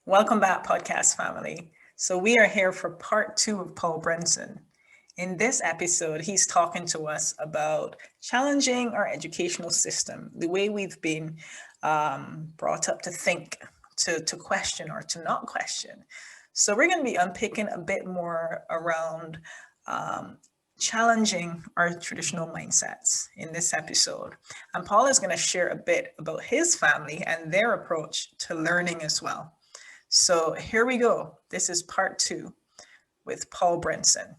Welcome back, podcast family. So, we are here for part two of Paul Brunson. In this episode, he's talking to us about challenging our educational system, the way we've been brought up to think, to question, or to not question. So, we're going to be unpicking a bit more around um, challenging our traditional mindsets in this episode. And Paul is going to share a bit about his family and their approach to learning as well. So here we go. This is part two with Paul Brunson.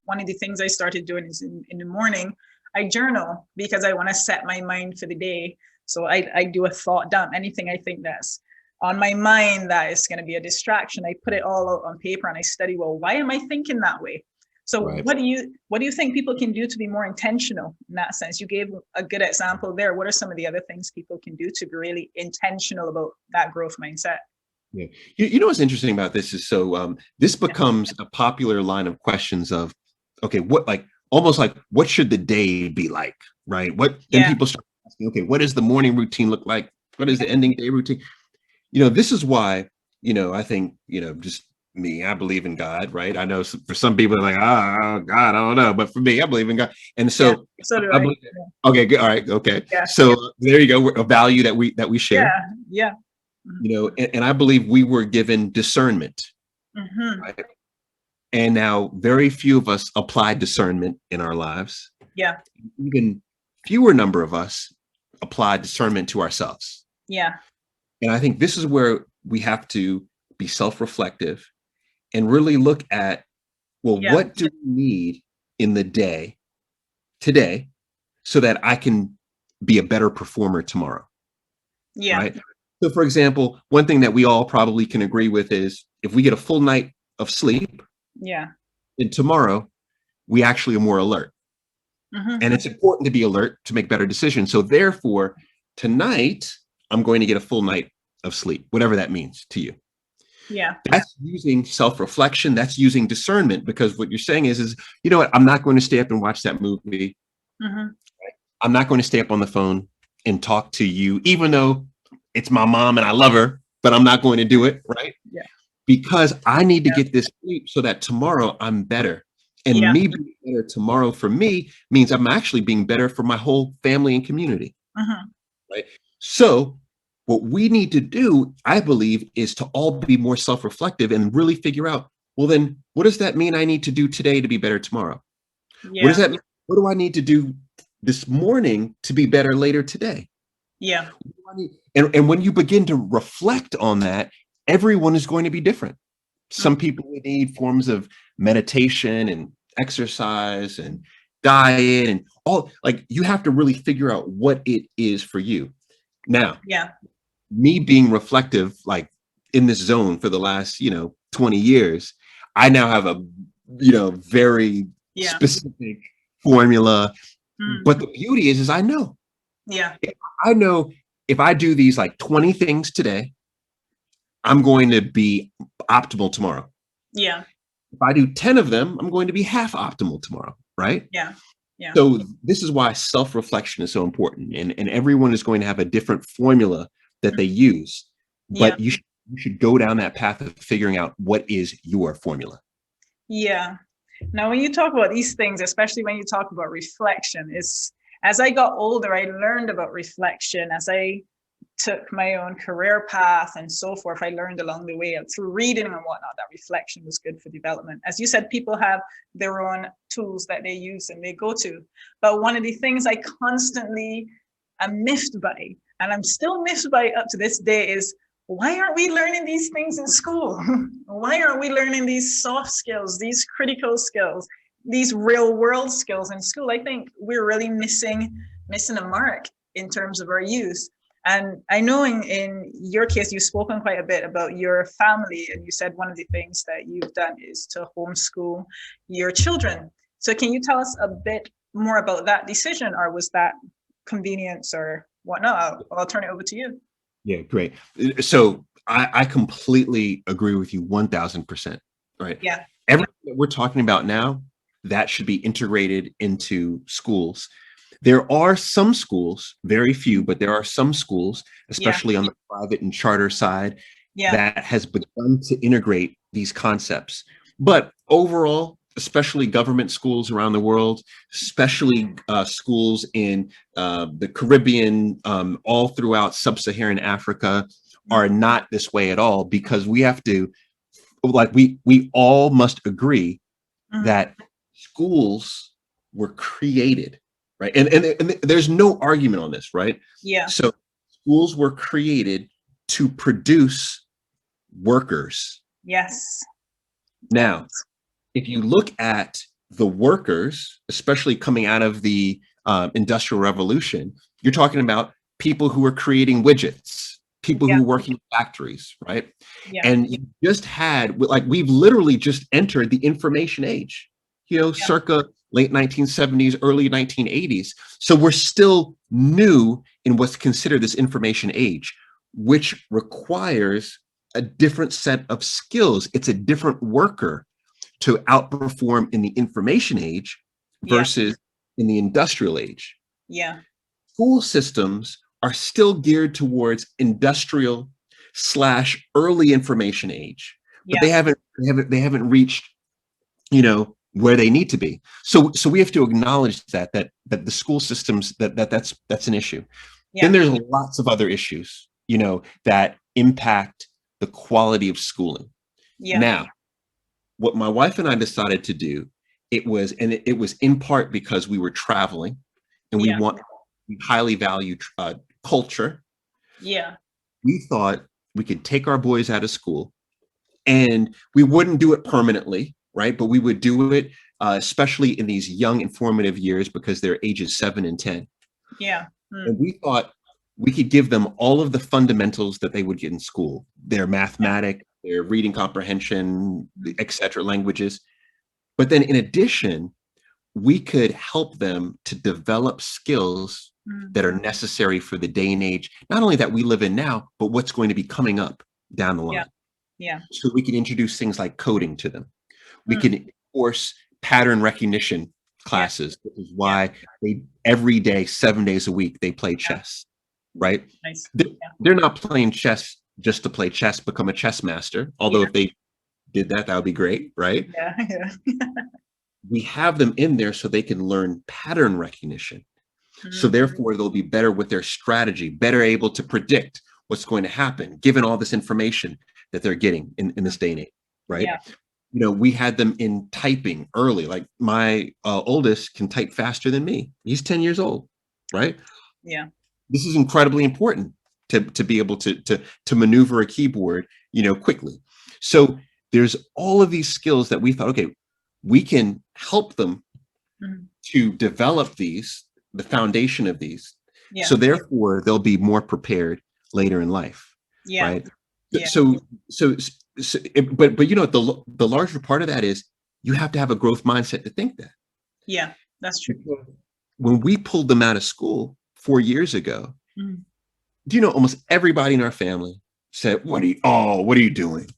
One of the things I started doing is in the morning, I journal because I want to set my mind for the day. So I do a thought dump. Anything I think that's on my mind that is going to be a distraction, I put it all out on paper and I study, well, why am I thinking that way? So Right. what do you think people can do to be more intentional in that sense? You gave a good example there. What are some of the other things people can do to be really intentional about that growth mindset? Yeah. You know what's interesting about this is this becomes a popular line of questions of, okay, what like almost like what should the day be like, right? What then Yeah. people start asking, okay, what does the morning routine look like? What is Yeah. the ending day routine? This is why, I think, just me, I believe in God, right? I know for some people they're like, oh, God, I don't know. But for me, I believe in God. And Yeah. so So do I I. believe, okay, good. All right. Okay. Yeah. So there you go. A value that we Yeah. share, Yeah. Mhm. and I believe we were given discernment, Mhm. right? And now very few of us apply discernment in our lives. Yeah. Even fewer number of us apply discernment to ourselves. Yeah. And I think this is where we have to be self-reflective and really look at, well, Yeah. what do we need in the day today so that I can be a better performer tomorrow, Yeah. right? So, for example, one thing that we all probably can agree with is if we get a full night of sleep, Yeah. and tomorrow we actually are more alert. Mhm. And it's important to be alert to make better decisions. So, therefore, tonight I'm going to get a full night of sleep, whatever that means to you. Yeah. That's using self-reflection. That's using discernment, because what you're saying is, you know what? I'm not going to stay up and watch that movie. Mhm. I'm not going to stay up on the phone and talk to you, even though it's my mom and I love her, but I'm not going to do it, right? Yeah. Because I need to Yeah. get this sleep so that tomorrow I'm better. And Yeah. me being better tomorrow for me means I'm actually being better for my whole family and community, Mhm. right? So, what we need to do, I believe, is to all be more self reflective and really figure out, well, then what does that mean I need to do today to be better tomorrow? What does Yeah. that mean? What do I need to do this morning to be better later today? Yeah. And when you begin to reflect on that, everyone is going to be different. Mm. Some people need forms of meditation and exercise and diet and all, like, you have to really figure out what it is for you. Now, Yeah. me being reflective, like in this zone for the last, 20 years, I now have a, very Yeah. specific formula. Mm. But the beauty is I know. Yeah. I know if I do these like 20 things today, I'm going to be optimal tomorrow. Yeah. If I do 10 of them, I'm going to be half optimal tomorrow, right? Yeah. Yeah. So this is why self-reflection is so important. And everyone is going to have a different formula that Mm. they use. Yeah. But you should go down that path of figuring out what is your formula. Yeah. Now, when you talk about these things, especially when you talk about reflection, is as I got older, I learned about reflection. As I took my own career path and so forth, I learned along the way through reading and whatnot that reflection was good for development. As you said, people have their own tools that they use and they go to. But one of the things I constantly am miffed by, and I'm still miffed by up to this day, is why aren't we learning these things in school? Why aren't we learning these soft skills, these critical skills, these real world skills in school? I think we're really missing a mark in terms of our youth. And I know in your case, you've spoken quite a bit about your family, and you said one of the things that you've done is to homeschool your children. So can you tell us a bit more about that decision, or was that convenience or whatnot? I'll turn it over to you. Yeah, great. So I completely agree with you 1000%. Right. Yeah. Everything that we're talking about now, that should be integrated into schools. There are some schools, very few, but there are some schools, Yeah. especially on the private and charter side, Yeah. that has begun to integrate these concepts. But overall, especially government schools around the world, especially schools in the Caribbean, all throughout sub-Saharan Africa, are not this way at all, because we have to, like, we all must agree that schools were created, right? And there's no argument on this, right? Yeah. So schools were created to produce workers. Yes. Now, if you look at the workers, especially coming out of the Industrial Revolution, you're talking about people who are creating widgets, people who are working in factories, right? Yeah. And you just had, like, we've literally just entered the information age, circa late 1970s, early 1980s. So we're still new in what's considered this information age, which requires a different set of skills. It's a different worker to outperform in the information age versus in the industrial age. Yeah. School systems are still geared towards industrial / early information age, but they haven't reached, where they need to be. So we have to acknowledge that the school systems, that's an issue. Then there's lots of other issues, that impact the quality of schooling. Now, what my wife and I decided to do, it was in part because we were traveling and we highly value culture. Yeah. We thought we could take our boys out of school, and we wouldn't do it permanently, right? But we would do it, especially in these young informative years, because they're ages 7 and 10. Yeah. And we thought we could give them all of the fundamentals that they would get in school, their mathematics, their reading comprehension, etc., languages. But then in addition, we could help them to develop skills that are necessary for the day and age, not only that we live in now, but what's going to be coming up down the line. Yeah. So we can introduce things like coding to them. We can force pattern recognition classes, which is why they every day, 7 days a week, they play chess, right? Nice. They're not playing chess just to play chess, become a chess master. Although if they did that, that would be great, right? Yeah. We have them in there so they can learn pattern recognition. So therefore, they'll be better with their strategy, better able to predict what's going to happen, given all this information that they're getting in this day and age, right? We had them in typing early. Like my oldest can type faster than me. He's 10 years old, right? Yeah. This is incredibly important to be able to maneuver a keyboard, quickly. So there's all of these skills that we thought, okay, we can help them to develop the foundation of these. So therefore, they'll be more prepared later in life, right? So, but the larger part of that is you have to have a growth mindset to think that. Yeah, that's true. When we pulled them out of school 4 years ago, almost everybody in our family said, what are you doing?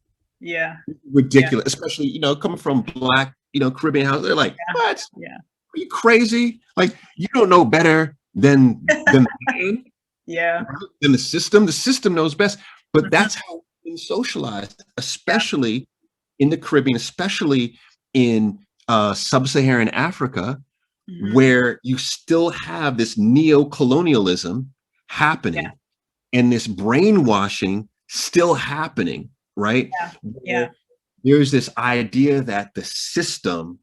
Yeah. Ridiculous, especially, coming from Black, Caribbean house. They're like, what? Yeah. Are you crazy? Like, you don't know better than than the system. The system knows best. But that's how we've been socialized, especially in the Caribbean, especially in sub-Saharan Africa, where you still have this neo-colonialism happening and this brainwashing still happening, right? Yeah. There's this idea that the system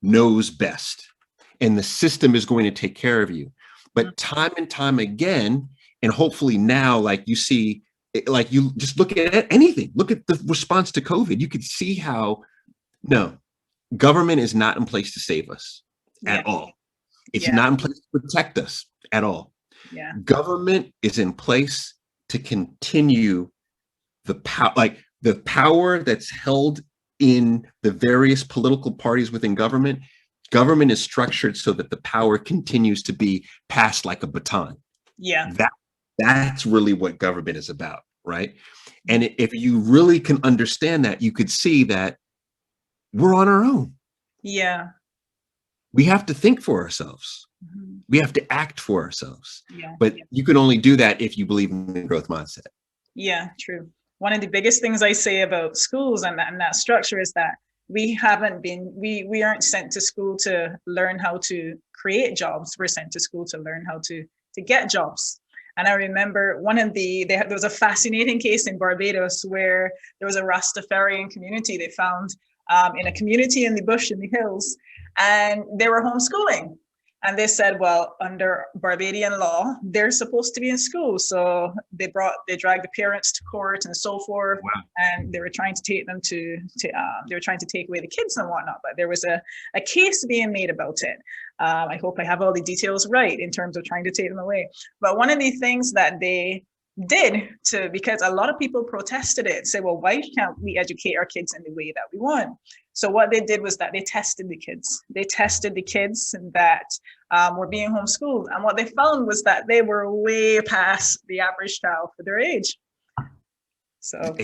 knows best and the system is going to take care of you. But time and time again, and hopefully now, like you see, like you just look at anything, look at the response to COVID, you could see how, no, government is not in place to save us at all. It's not in place to protect us at all. Government is in place to continue the power, like the power that's held in the various political parties within government. Government is structured so that the power continues to be passed like a baton. That's really what government is about, right? And if you really can understand that, you could see that we're on our own. Yeah. We have to think for ourselves. We have to act for ourselves. But you can only do that if you believe in the growth mindset. Yeah, true. one of the biggest things I say about schools and that structure is that we aren't sent to school to learn how to create jobs. We're sent to school to learn how to get jobs. And I remember there was a fascinating case in Barbados where there was a Rastafarian community they found in a community in the bush in the hills, and they were homeschooling. And they said, well, under Barbadian law, they're supposed to be in school. So they dragged the parents to court and so forth. Wow. And they were trying to take them they were trying to take away the kids and whatnot. But there was a case being made about it. I hope I have all the details right in terms of trying to take them away. But one of the things that they did because a lot of people protested it, say, well, why can't we educate our kids in the way that we want? So what they did was that they tested the kids. They tested the kids that were being homeschooled. And what they found was that they were way past the average child for their age. So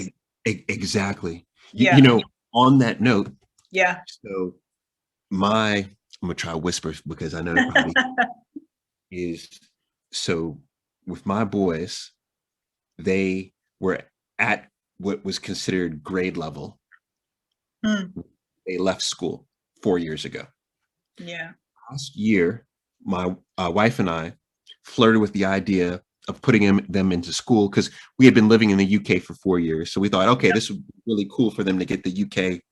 exactly. Yeah. You know, on that note, yeah. So I'm gonna try to whisper because I know it probably is. So with my boys, they were at what was considered grade level. They left school 4 years ago. Yeah. Last year, my wife and I flirted with the idea of putting them into school because we had been living in the UK for 4 years. So we thought, okay, this would be really cool for them to get the UK,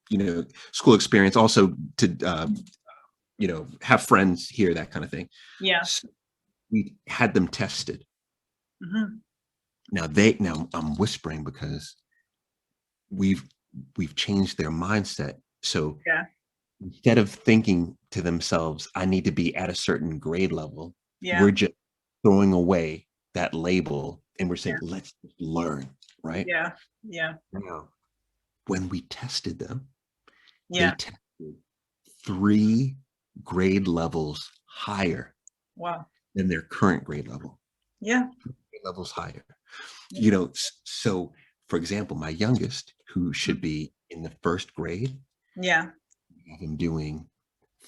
school experience, also to, have friends here, that kind of thing. Yeah. So we had them tested. Mm-hmm. Now I'm whispering because we've changed their mindset. So instead of thinking to themselves, I need to be at a certain grade level, we're just throwing away that label and we're saying, let's learn, right? Yeah. Yeah. Now, when we tested them, they tested 3 grade levels higher than their current grade level. Yeah. 3 levels higher. So for example, my youngest, who should be in the 1st grade, have him doing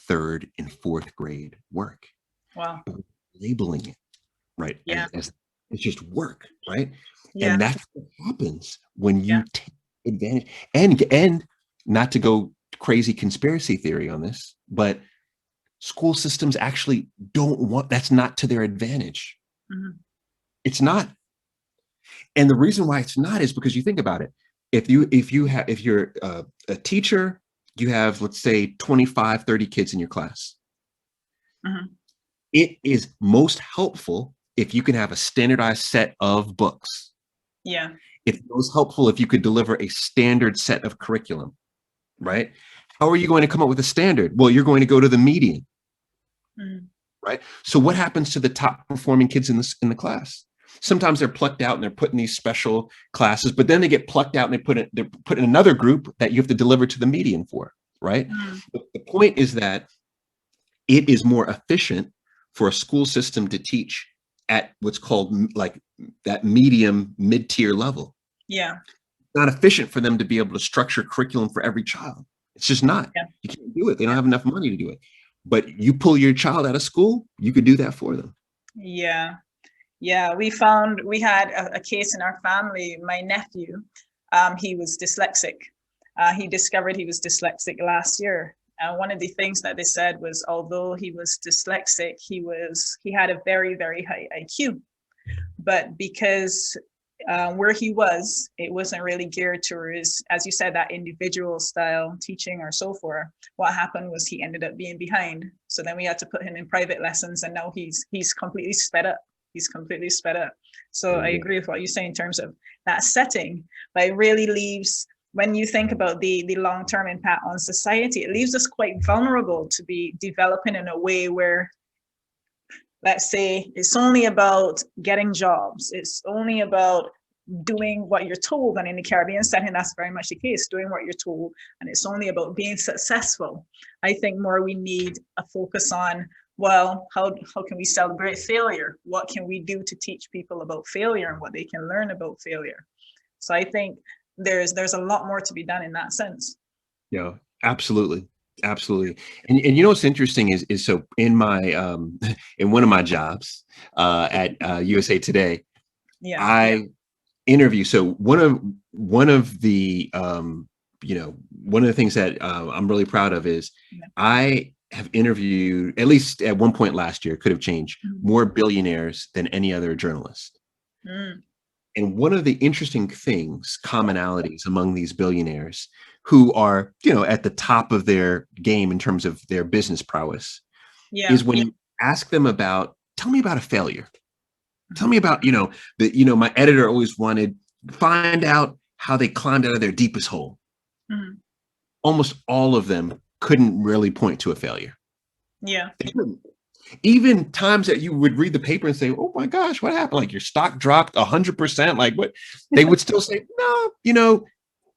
3rd and 4th grade work. Wow. Labeling it, right? As it's just work, right? Yeah. And that's what happens when you take advantage. And not to go crazy conspiracy theory on this, but school systems actually that's not to their advantage. Mm-hmm. It's not. And the reason why it's not is because you think about it. If you're a teacher, you have, let's say, 25, 30 kids in your class. Mm-hmm. It is most helpful if you can have a standardized set of books. Yeah. It's most helpful if you could deliver a standard set of curriculum, right? How are you going to come up with a standard? Well, you're going to go to the median, right? So what happens to the top performing kids in the class? Sometimes they're plucked out and they're put in these special classes, but then they get plucked out and they're put in another group that you have to deliver to the median for, right? The point is that it is more efficient for a school system to teach at what's called like that mid-tier level. Yeah. It's not efficient for them to be able to structure curriculum for every child. It's just not. Yeah. You can't do it. They don't have enough money to do it. But you pull your child out of school, you could do that for them. Yeah. Yeah. We had a case in our family. My nephew, he was dyslexic. He discovered he was dyslexic last year. One of the things that they said was, although he was dyslexic, he had a very, very high IQ, but because where he was, it wasn't really geared towards, as you said, that individual style teaching or so forth. What happened was he ended up being behind. So then we had to put him in private lessons, and now he's completely sped up. So I agree with what you say in terms of that setting, but it really leaves, when you think about the long-term impact on society, it leaves us quite vulnerable to be developing in a way where, let's say, it's only about getting jobs. It's only about doing what you're told. And in the Caribbean setting, that's very much the case, doing what you're told. And it's only about being successful. I think more we need a focus on, well, how can we celebrate failure? What can we do to teach people about failure and what they can learn about failure? So I think there's a lot more to be done in that sense. Yeah, absolutely. Absolutely. And what's interesting is so in my in one of my jobs at USA Today, I interview. So one one of the one of the things that I'm really proud of is I have interviewed, at least at one point last year, could have changed, more billionaires than any other journalist. Mm. And one of the interesting things, commonalities among these billionaires who are, at the top of their game in terms of their business prowess, is when you ask them about, tell me about a failure. Tell me about, my editor always wanted, find out how they climbed out of their deepest hole. Mm. Almost all of them couldn't really point to a failure. Yeah. Even times that you would read the paper and say, oh my gosh, what happened? Like your stock dropped 100%. Like what? They would still say, no,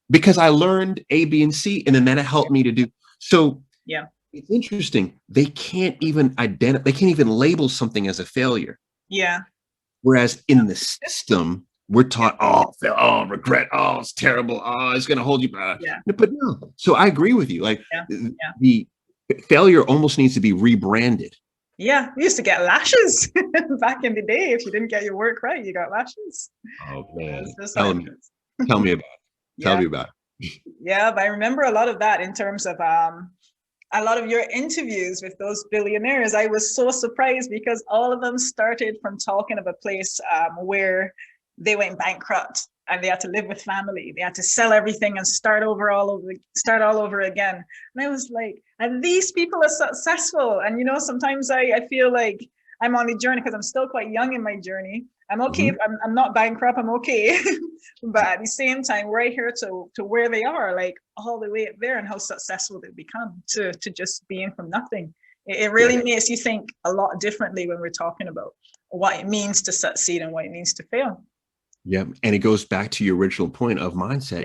because I learned A, B, and C, and then that helped me to do. So it's interesting. They can't even they can't even label something as a failure. Yeah. Whereas in the system, we're taught, oh, regret, oh, it's terrible, oh, it's going to hold you back. But no. So I agree with you. Like the failure almost needs to be rebranded. Yeah, we used to get lashes back in the day. If you didn't get your work right, you got lashes. Oh man, tell me about it. Tell me about it. Yeah, but I remember a lot of that in terms of a lot of your interviews with those billionaires. I was so surprised because all of them started from talking of a place where they went bankrupt and they had to live with family. They had to sell everything and start all over again. And I was like, and these people are successful. And sometimes I feel like I'm on the journey because I'm still quite young in my journey. I'm okay. If I'm not bankrupt, I'm okay. But at the same time, right here to where they are, like all the way up there, and how successful they've become to just being from nothing. It really makes you think a lot differently when we're talking about what it means to succeed and what it means to fail. Yeah, and it goes back to your original point of mindset.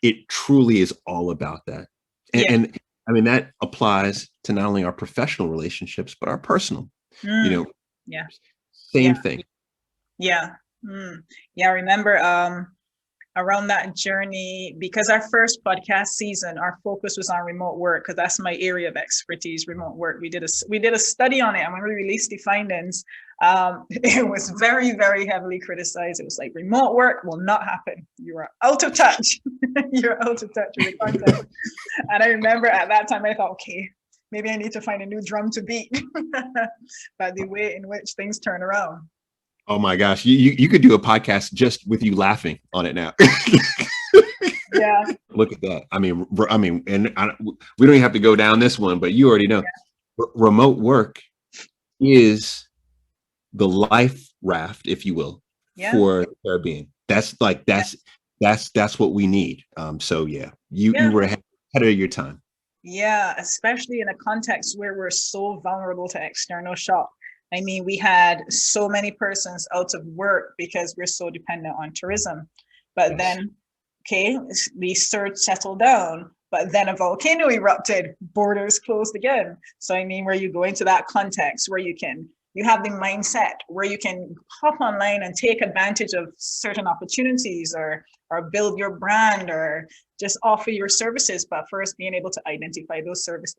It truly is all about that, and I mean that applies to not only our professional relationships but our personal. Same thing. Yeah. I remember around that journey, because our first podcast season, our focus was on remote work, because that's my area of expertise, remote work. We did a study on it, and when we released the findings, it was very, very heavily criticized. It was like, remote work will not happen. You are out of touch. You're out of touch with the content. And I remember at that time, I thought, okay, maybe I need to find a new drum to beat. But the way in which things turn around. Oh my gosh, you could do a podcast just with you laughing on it now. Yeah. Look at that. I mean, we don't even have to go down this one, but you already know. Remote work is the life raft, if you will, for the Caribbean. That's what we need. So you were ahead of your time. Yeah, especially in a context where we're so vulnerable to external shock. I mean, we had so many persons out of work because we're so dependent on tourism. But then, the surge settled down, but then a volcano erupted, borders closed again. So, I mean, where you go into that context where you have the mindset where you can hop online and take advantage of certain opportunities or build your brand or just offer your services, but first being able to identify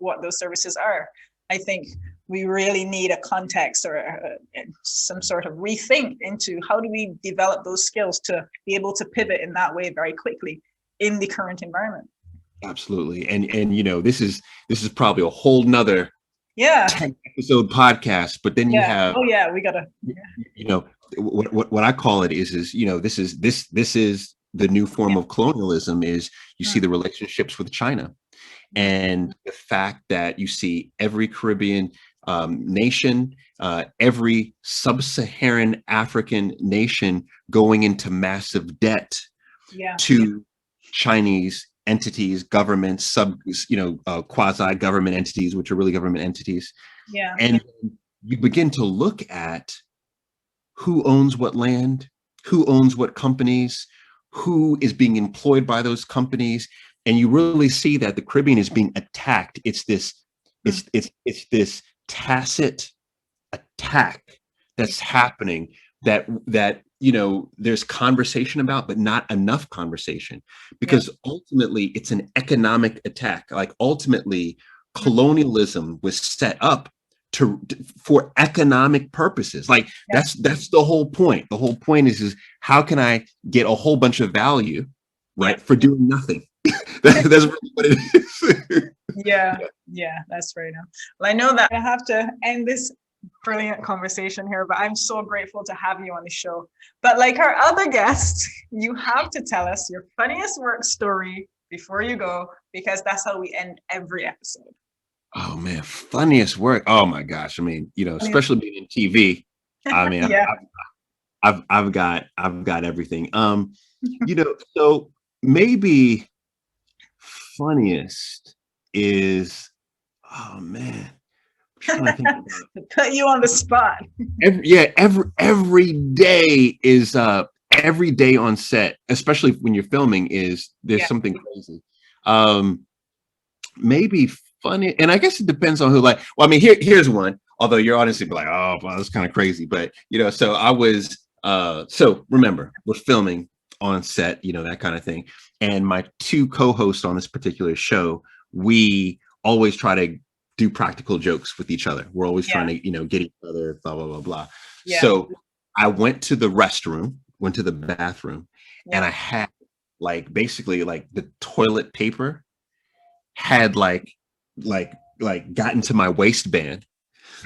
what those services are. I think we really need a context or some sort of rethink into how do we develop those skills to be able to pivot in that way very quickly in the current environment. Absolutely. And this is probably a whole nother 10 episode podcast, but then you have, we gotta, what I call it is this is the new form of colonialism is you see the relationships with China. And the fact that you see every Caribbean nation, every sub-Saharan African nation going into massive debt to Chinese entities, governments, quasi-government entities, which are really government entities. And you begin to look at who owns what land, who owns what companies, who is being employed by those companies. And you really see that the Caribbean is being attacked. It's this tacit attack that's happening that there's conversation about, but not enough conversation, because ultimately it's an economic attack. Like ultimately colonialism was set up for economic purposes. Like that's the whole point. The whole point is how can I get a whole bunch of value, right, for doing nothing? That's really what it is. Yeah, that's right. Well, I know that I have to end this brilliant conversation here, but I'm so grateful to have you on the show. But like our other guests, you have to tell us your funniest work story before you go, because that's how we end every episode. Oh man, funniest work. Oh my gosh. I mean, especially being in TV. I mean, Yeah. I've got everything. So maybe funniest is, oh man, I'm trying to think about to put you on the spot. every day is every day on set, especially when you're filming, there's something crazy. Maybe funny, and I guess it depends on who. Like, well, I mean, here's one. Although you're honestly like, oh, wow, that's kind of crazy, but so I was. So remember, we're filming on set, that kind of thing. And my two co-hosts on this particular show, we always try to do practical jokes with each other. We're always trying to, get each other, blah, blah, blah, blah. Yeah. So I went to the bathroom, and I had basically the toilet paper had like got into my waistband.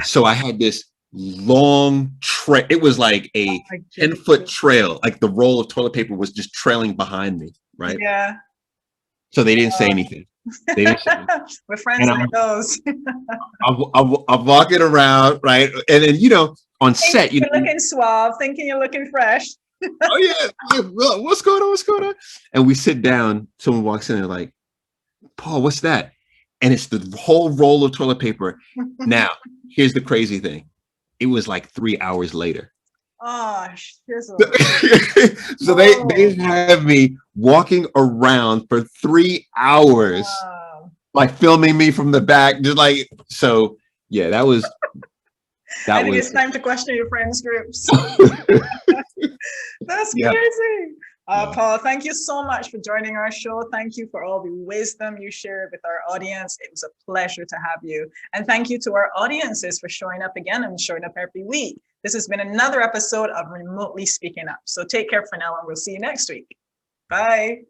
So I had this long trail. It was like a 10-foot trail. Like the roll of toilet paper was just trailing behind me. Right. Yeah. So they didn't say anything. They didn't say anything. We're friends like those. I'm walking around, right? And then, on set, you're looking suave, thinking you're looking fresh. Oh yeah. What's going on? What's going on? And we sit down. Someone walks in and they're like, Paul, what's that? And it's the whole roll of toilet paper. Now, here's the crazy thing. It was like 3 hours later. Oh, so they have me walking around for 3 hours, like filming me from the back, just like, so yeah, that was. I think it's time to question your friends groups. That's crazy. Paul, thank you so much for joining our show. Thank you for all the wisdom you shared with our audience. It was a pleasure to have you. And thank you to our audiences for showing up again and showing up every week. This has been another episode of Remotely Speaking Up. So take care for now, and we'll see you next week. Bye.